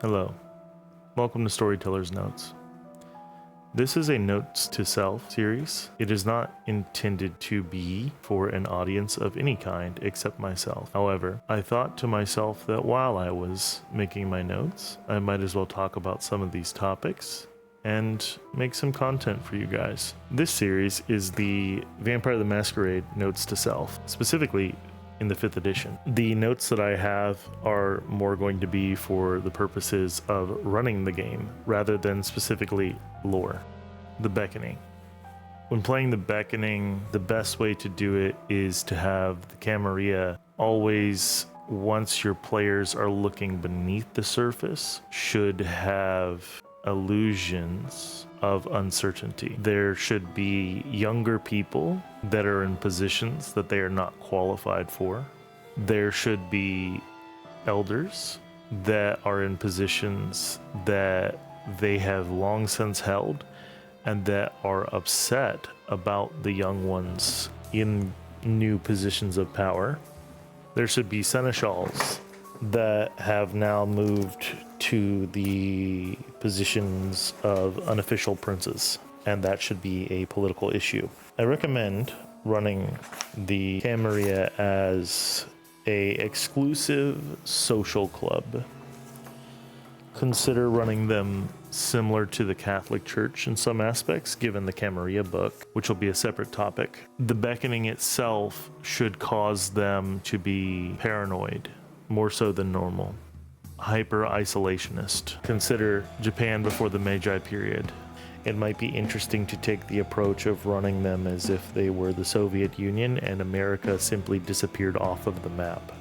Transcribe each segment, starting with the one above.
Hello, welcome to Storyteller's Notes. This is a Notes to Self series. It is not intended to be for an audience of any kind except myself. However, I thought to myself that while I was making my notes, I might as well talk about some of these topics and make some content for you guys. This series is the Vampire the Masquerade Notes to Self, specifically in the 5th edition. The notes that I have are more going to be for the purposes of running the game rather than specifically lore. The beckoning. When playing the beckoning, the best way to do it is to have the Camarilla always, once your players are looking beneath the surface, should have illusions of uncertainty. There should be younger people that are in positions that they are not qualified for. There should be elders that are in positions that they have long since held and that are upset about the young ones in new positions of power. There should be seneschals that have now moved to the positions of unofficial princes, and that should be a political issue. I recommend running the Camarilla as a exclusive social club. Consider running them similar to the Catholic Church in some aspects, given the Camarilla book, which will be a separate topic. The beckoning itself should cause them to be paranoid, more so than normal. Hyper-isolationist. Consider Japan before the Meiji period. It might be interesting to take the approach of running them as if they were the Soviet Union and America simply disappeared off of the map.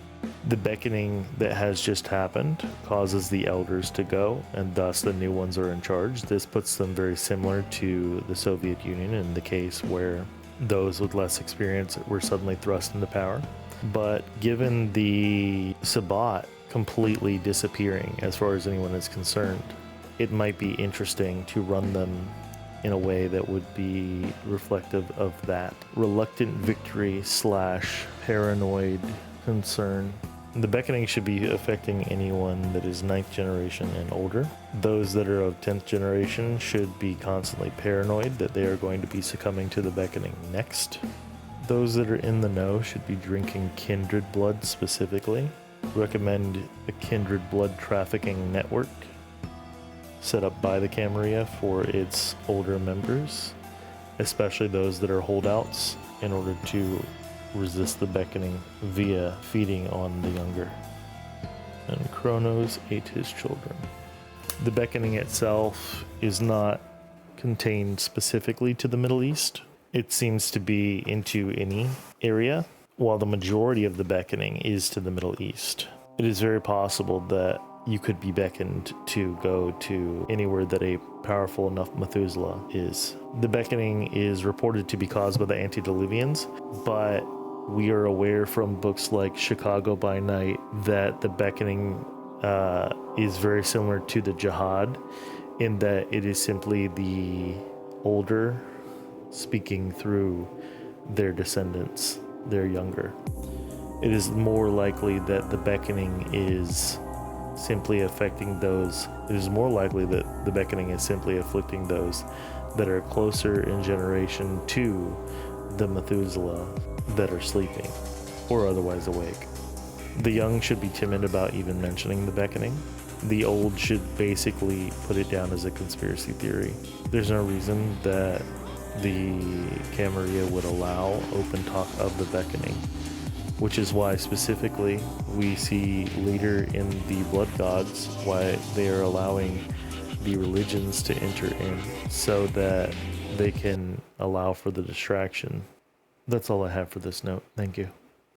The beckoning that has just happened causes the elders to go, and thus the new ones are in charge. This puts them very similar to the Soviet Union in the case where those with less experience were suddenly thrust into power. But given the Sabbat completely disappearing as far as anyone is concerned, it might be interesting to run them in a way that would be reflective of that reluctant victory / paranoid concern. The beckoning should be affecting anyone that is 9th generation and older. Those that are of 10th generation should be constantly paranoid that they are going to be succumbing to the beckoning next. Those that are in the know should be drinking kindred blood specifically. Recommend a kindred blood trafficking network set up by the Camarilla for its older members, especially those that are holdouts, in order to resist the beckoning via feeding on the younger. And Kronos ate his children. The beckoning itself is not contained specifically to the Middle East. It seems to be into any area, while the majority of the beckoning is to the Middle East. It is very possible that you could be beckoned to go to anywhere that a powerful enough Methuselah is. The beckoning is reported to be caused by the antediluvians, but we are aware from books like Chicago by Night that the beckoning is very similar to the jihad, in that it is simply the older speaking through their descendants, their younger. It is more likely that the beckoning is simply affecting those. It is more likely that the beckoning is simply afflicting those that are closer in generation to the Methuselah that are sleeping or otherwise awake. The young should be timid about even mentioning the beckoning. The old should basically put it down as a conspiracy theory. There's no reason that the Camarilla would allow open talk of the beckoning, which is why specifically we see later in the Blood Gods why they are allowing the religions to enter in so that they can allow for the distraction. That's all I have for this note. Thank you.